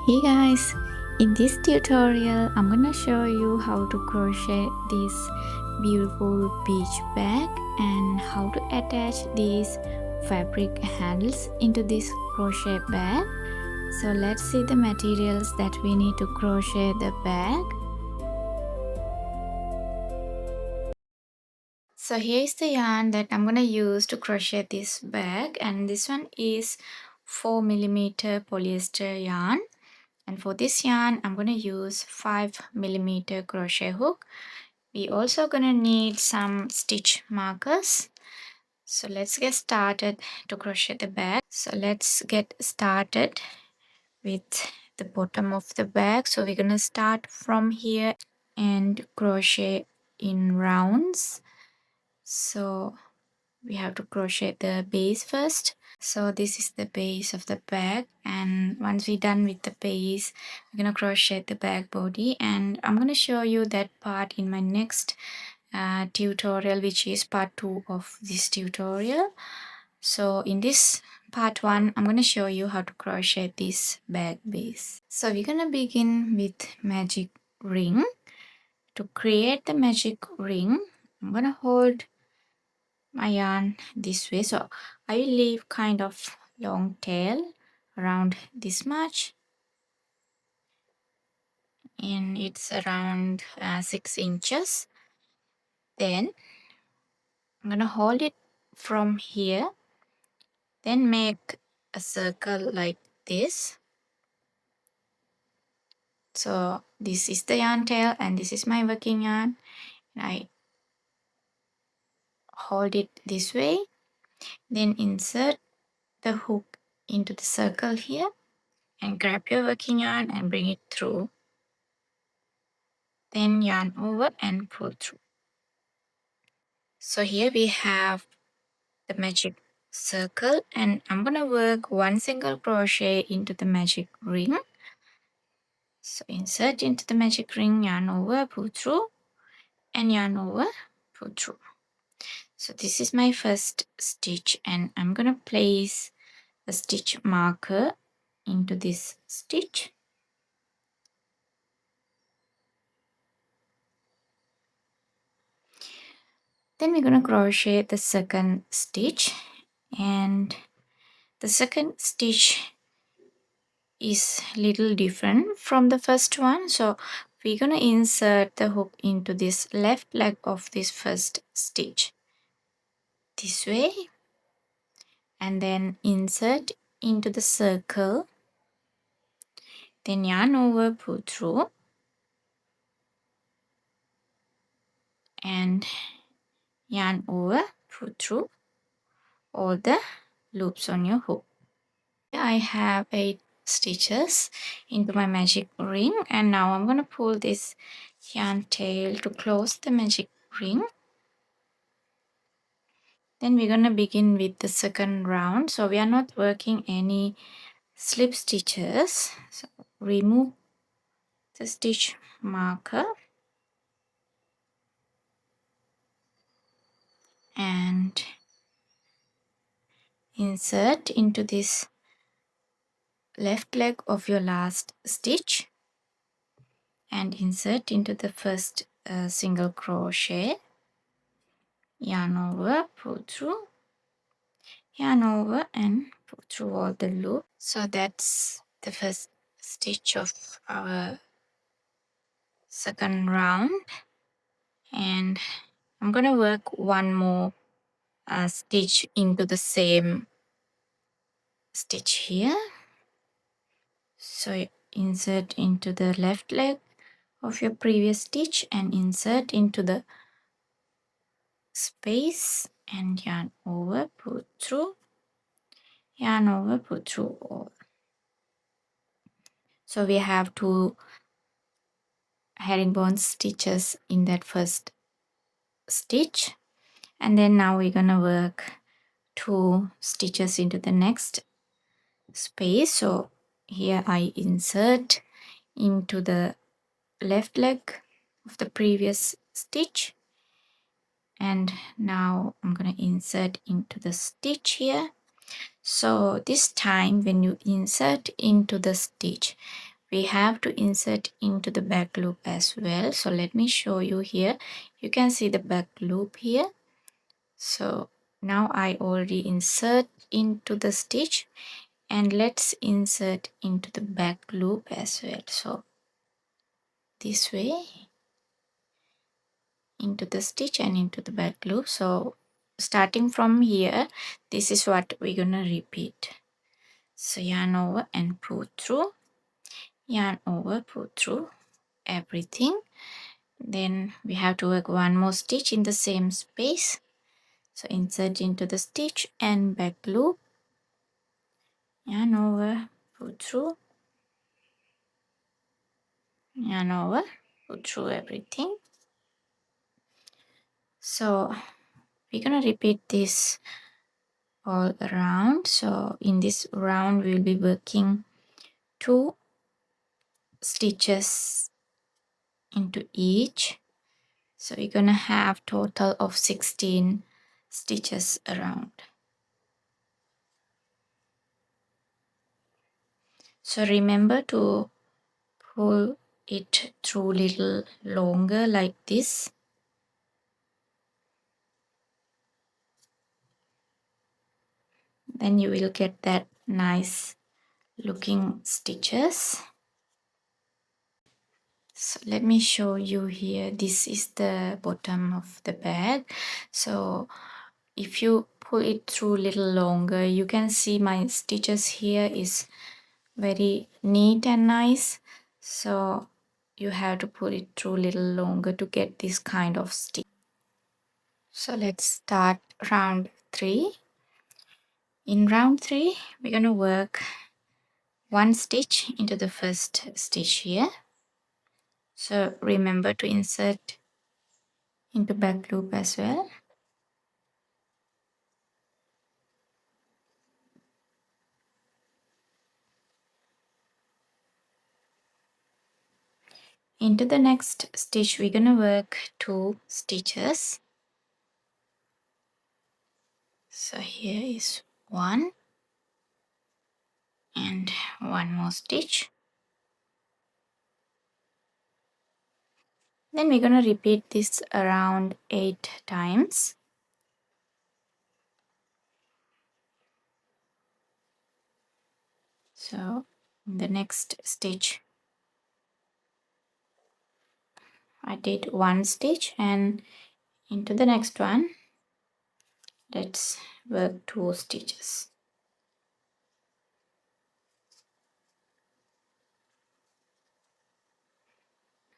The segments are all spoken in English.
Hey guys, in this tutorial I'm gonna show you how to crochet this beautiful beach bag and how to attach these fabric handles into this crochet bag. So let's see the materials that we need to crochet the bag. So here's the yarn that I'm gonna use to crochet this bag, and this one is 4mm polyester yarn. And for this yarn, I'm going to use 5mm crochet hook. We also going to need some stitch markers. So let's get started to crochet the bag. So let's get started with the bottom of the bag. So we're going to start from here and crochet in rounds. So we have to crochet the base first. So this is the base of the bag, and once we're done with the base, we're gonna crochet the bag body, and I'm gonna show you that part in my next tutorial, which is part 2 of this tutorial. So in this part 1, I'm gonna show you how to crochet this bag base. So we're gonna begin with magic ring. To create the magic ring, I'm gonna hold my yarn this way. So I will leave kind of long tail around this much, and it's around 6 inches. Then I'm gonna hold it from here, then make a circle like this. So this is the yarn tail and this is my working yarn, and I hold it this way, then insert the hook into the circle here and grab your working yarn and bring it through, then yarn over and pull through. So here we have the magic circle, and I'm gonna work one single crochet into the magic ring. So insert into the magic ring, yarn over, pull through, and yarn over, pull through. So this is my first stitch, and I'm gonna place a stitch marker into this stitch. Then we're gonna crochet the second stitch, and the second stitch is little different from the first one. So we're gonna insert the hook into this left leg of this first stitch this way, and then insert into the circle, then yarn over, pull through, and yarn over, pull through all the loops on your hook. I have 8 stitches into my magic ring, and now I'm going to pull this yarn tail to close the magic ring. Then we're going to begin with the second round. So we are not working any slip stitches. So remove the stitch marker and insert into this left leg of your last stitch and insert into the first single crochet, yarn over, pull through, yarn over and pull through all the loop. So that's the first stitch of our second round, and I'm gonna work one more stitch into the same stitch here. So insert into the left leg of your previous stitch and insert into the space and yarn over, pull through, yarn over, pull through all. So we have 2 herringbone stitches in that first stitch, and then now we're gonna work 2 stitches into the next space. So here I insert into the left leg of the previous stitch, and now I'm gonna insert into the stitch here. So this time when you insert into the stitch, we have to insert into the back loop as well. So let me show you here. You can see the back loop here. So now I already insert into the stitch, and let's insert into the back loop as well. So this way into the stitch and into the back loop. So starting from here, this is what we're gonna repeat. So yarn over and pull through, yarn over, pull through everything. Then we have to work one more stitch in the same space. So insert into the stitch and back loop, yarn over, pull through, yarn over, pull through everything. So we're gonna repeat this all around. So in this round we'll be working 2 stitches into each. So we're gonna have total of 16 stitches around. So remember to pull it through little longer like this. Then you will get that nice looking stitches. So let me show you here. This is the bottom of the bag. So if you pull it through little longer, you can see my stitches here is very neat and nice. So you have to pull it through little longer to get this kind of stitch. So let's start round 3. In round 3, we're going to work 1 stitch into the first stitch here. So remember to insert into back loop as well. Into the next stitch, we're going to work 2 stitches. So here is 1 and 1 more stitch. Then we're going to repeat this around 8 times. So in the next stitch, I did 1 stitch, and into the next one, let's work 2 stitches.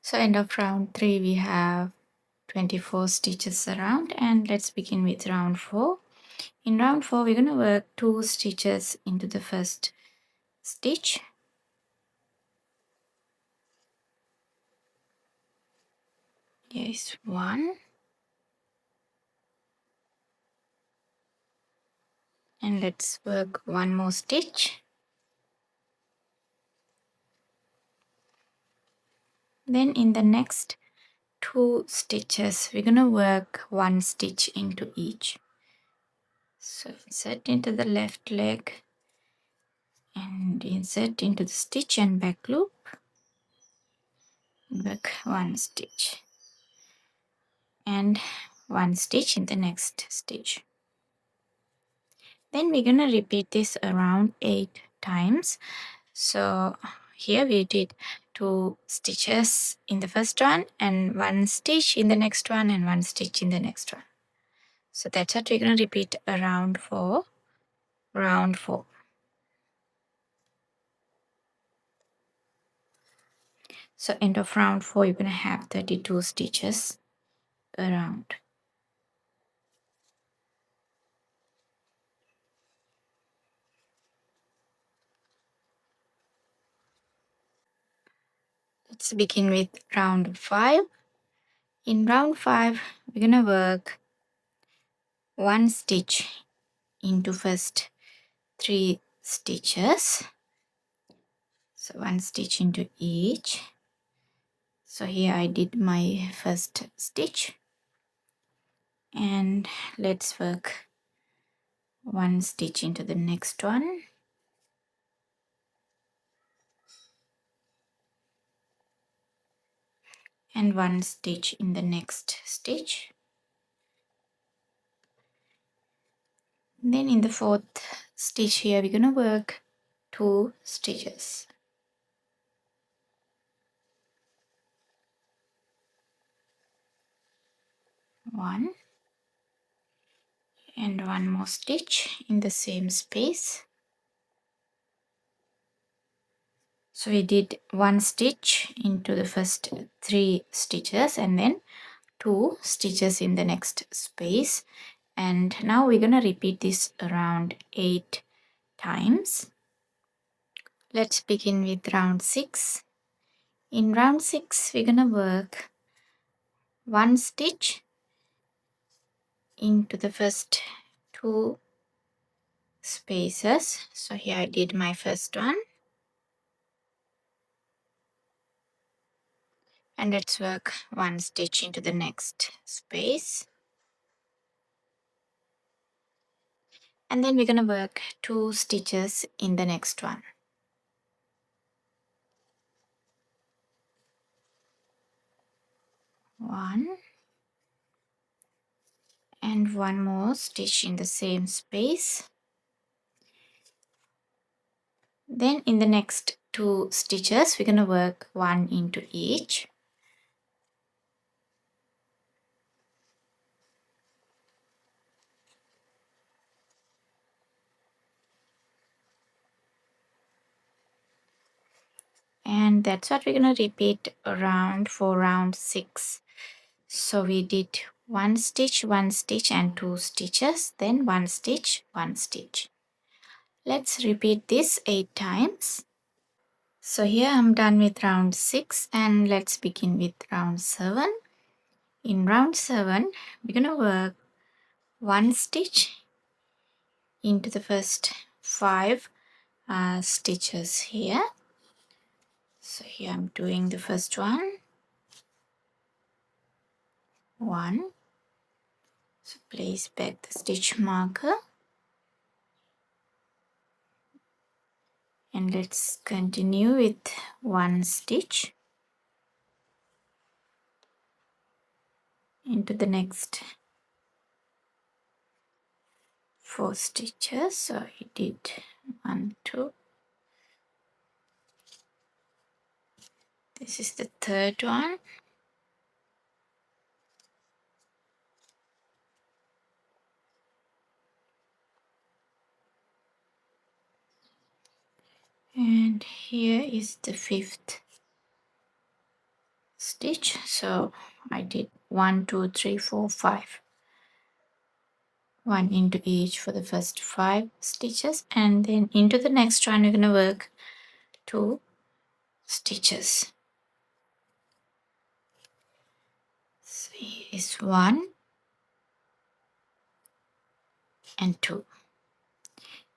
So end of round 3, we have 24 stitches around, and let's begin with round 4. In round 4, we're going to work 2 stitches into the first stitch. Here is 1. And let's work 1 more stitch. Then in the next 2 stitches, we're going to work 1 stitch into each. So insert into the left leg and insert into the stitch and back loop. Work 1 stitch and 1 stitch in the next stitch. Then we're going to repeat this around 8 times. So here we did 2 stitches in the first one and 1 stitch in the next one and 1 stitch in the next one. So that's what we're going to repeat around for round 4. So end of round 4, you're going to have 32 stitches around. Let's begin with round 5. In round 5, we're going to work 1 stitch into first 3 stitches. So 1 stitch into each. So here I did my first stitch, and let's work 1 stitch into the next one. and 1 stitch in the next stitch. Then in the 4th stitch here, we're going to work 2 stitches. 1 and 1 more stitch in the same space. So we did 1 stitch into the first 3 stitches and then 2 stitches in the next space, and now we're going to repeat this around 8 times. Let's begin with round 6. In round 6 we're going to work 1 stitch into the first 2 spaces. So here I did my first one, and let's work 1 stitch into the next space, and then we're going to work 2 stitches in the next one. 1 and 1 more stitch in the same space. Then in the next 2 stitches we're going to work 1 into each. And that's what we're going to repeat around for round 6. So we did 1 stitch, 1 stitch and 2 stitches, then 1 stitch, 1 stitch. Let's repeat this 8 times. So here I'm done with round 6, and let's begin with round 7. In round 7 we're going to work 1 stitch into the first 5 stitches here. So here I'm doing the first one. 1. So place back the stitch marker, and let's continue with 1 stitch into the next 4 stitches. So I did 1, 2. This is the third one. And here is the 5th stitch. So I did 1, 2, 3, 4, 5. 1 into each for the first 5 stitches, and then into the next one we're going to work 2 stitches. So here is 1 and 2.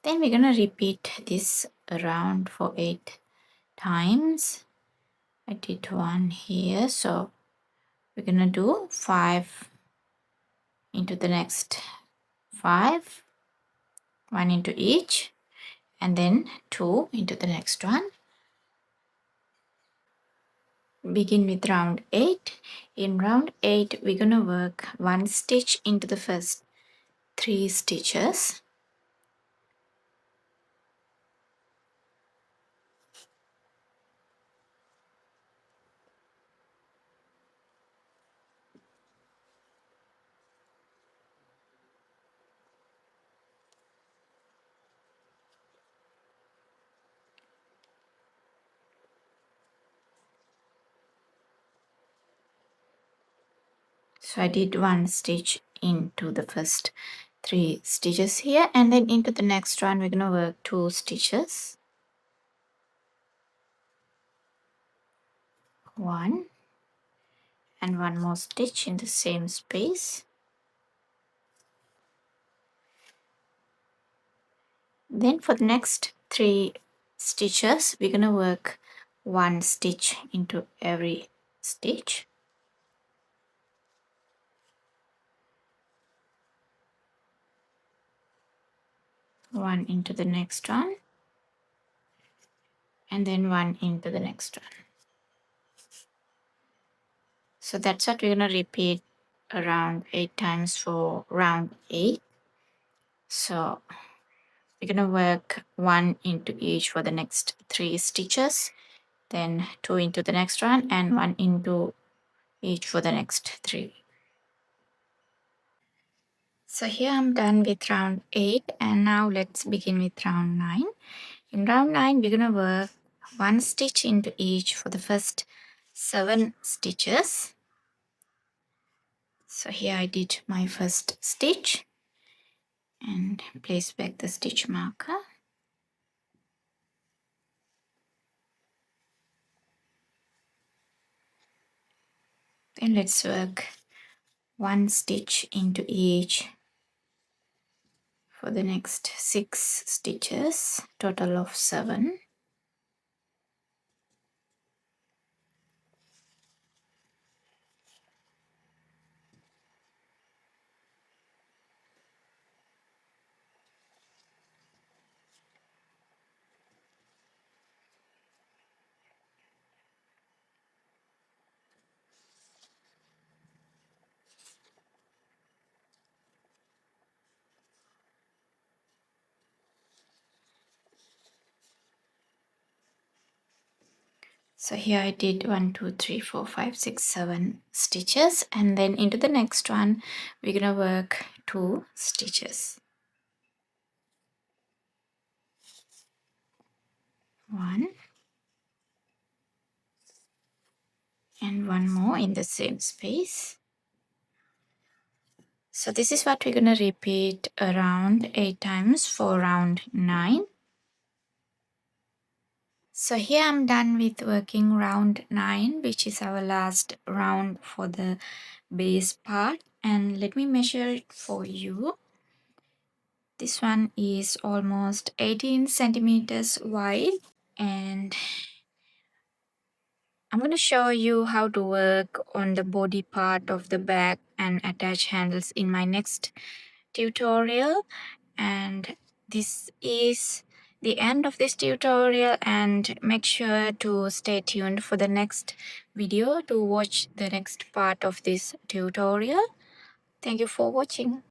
Then we're going to repeat this around for 8 times. I did 1 here, so we're going to do 5 into the next 5, 1 into each, and then 2 into the next one. Begin with round 8. In round 8 we're going to work 1 stitch into the first 3 stitches. So I did 1 stitch into the first 3 stitches here, and then into the next one we're going to work 2 stitches. 1 and 1 more stitch in the same space. Then for the next 3 stitches we're going to work 1 stitch into every stitch. One into the next one, and then 1 into the next one. So that's what we're going to repeat around 8 times for round 8. So we're going to work 1 into each for the next 3 stitches, then 2 into the next one, and 1 into each for the next 3. So here I'm done with round 8, and now let's begin with round 9. In round 9 we're going to work 1 stitch into each for the first 7 stitches. So here I did my first stitch and place back the stitch marker. Then let's work 1 stitch into each for the next 6 stitches, total of 7. So here I did 1, 2, 3, 4, 5, 6, 7 stitches, and then into the next one we're gonna work 2 stitches. 1 and 1 more in the same space. So this is what we're gonna repeat around 8 times for round 9. So here I'm done with working round 9, which is our last round for the base part, and let me measure it for you. This one is almost 18 centimeters wide, and I'm going to show you how to work on the body part of the bag and attach handles in my next tutorial. And this is the end of this tutorial, and make sure to stay tuned for the next video to watch the next part of this tutorial. Thank you for watching.